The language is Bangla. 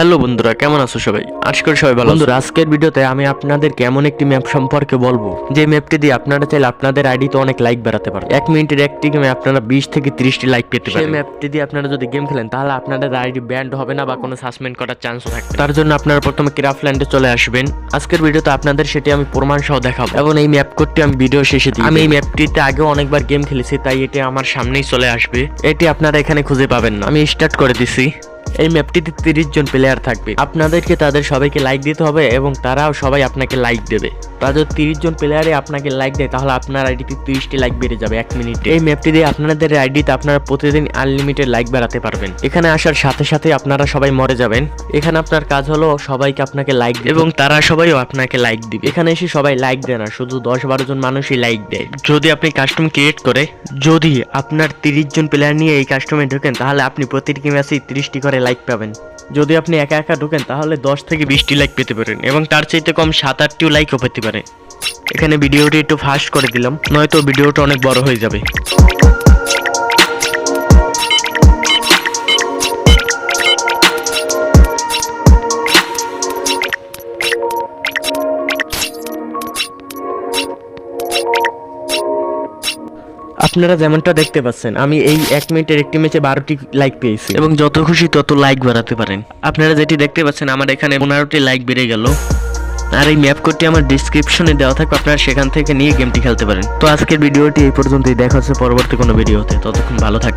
হ্যালো বন্ধুরা, কেমন আছো সবাই? আশা করি সবাই ভালো। বন্ধুরা, আজকের ভিডিওতে আমি আপনাদেরকে এমন একটি ম্যাপ সম্পর্কে বলবো যে ম্যাপটি দিয়ে আপনারা চাইলে আপনাদের আইডিতে অনেক লাইক বাড়াতে পারেন। 1 মিনিটের একটি গেমে আপনারা 20 থেকে 30টি লাইক পেতে পারেন। সেই ম্যাপটি দিয়ে আপনারা যদি গেম খেলেন তাহলে আপনাদের আইডি ব্যান্ড হবে না বা কোনো সাসপেন্ড করার চান্সও থাকবে। তার জন্য আপনারা প্রথমে ক্রাফল্যান্ডে চলে আসবেন। আজকের ভিডিওতে আপনাদের সেটি আমি প্রমাণ সহ দেখাবো এবং এই ম্যাপ কোডটি আমি ভিডিও শেষে দিই। আমি এই ম্যাপটিতে আগেও অনেকবার গেম খেলেছি, তাই এটি আমার সামনেই চলে আসবে। এটি আপনারা এখানে খুঁজে পাবেন না। আমি স্টার্ট করে দিছি। এই ম্যাপটিতে 30 জন প্লেয়ার থাকবে। আপনাদেরকে তাদের সবাইকে লাইক দিতে হবে এবং তারাও সবাই আপনাকে লাইক দেবে। তাদের 30 জন প্লেয়ারে আপনাকে লাইক দেয় তাহলে আপনার আইডিতে 30টি লাইক বেড়ে যাবে 1 মিনিটে। এই ম্যাপটি দিয়ে আপনাদের আইডিতে আপনারা প্রতিদিন আনলিমিটেড লাইক বাড়াতে পারবেন। এখানে আসার সাথে সাথে আপনারা সবাই মরে যাবেন। এখানে আপনার কাজ হলো সবাইকে আপনাকে লাইক এবং তারা সবাইও আপনাকে লাইক দিবে। এখানে এসে সবাই লাইক দেয় না, শুধু 10-12 জন মানুষই লাইক দেয়। যদি আপনি কাস্টম ক্রিয়েট করে যদি আপনার 30 জন প্লেয়ার নিয়ে এই কাস্টমে ঢোকেন তাহলে আপনি প্রতিটি ম্যাচেই 30টি করে লাইক পাবেন। যদি আপনি একা একা ঢোকেন তাহলে 10 থেকে 20টি লাইক পেতে পারেন এবং তার চাইতে কম 7-8টিও লাইকও পেতে পারে। এখানে ভিডিওটি একটু ফাস্ট করে দিলাম, নয়তো ভিডিওটা অনেক বড় হয়ে যাবে। আপনারা যেমনটা দেখতে পাচ্ছেন আমি এই 1 মিনিটের একটি ম্যাচে 12টি লাইক পেয়েছি এবং যত খুশি তত লাইক বাড়াতে পারেন। আপনারা যেটি দেখতে পাচ্ছেন আমার এখানে 15টি লাইক বেড়ে গেল। আর এই ম্যাপ কোডটি আমার ডেসক্রিপশনে দেওয়া থাকবে, আপনারা সেখান থেকে নিয়ে গেমটি খেলতে পারেন। তো আজকের ভিডিওটি এই পর্যন্তই, দেখা হচ্ছে পরবর্তী কোনো ভিডিওতে। ততক্ষণ ভালো থাকবেন।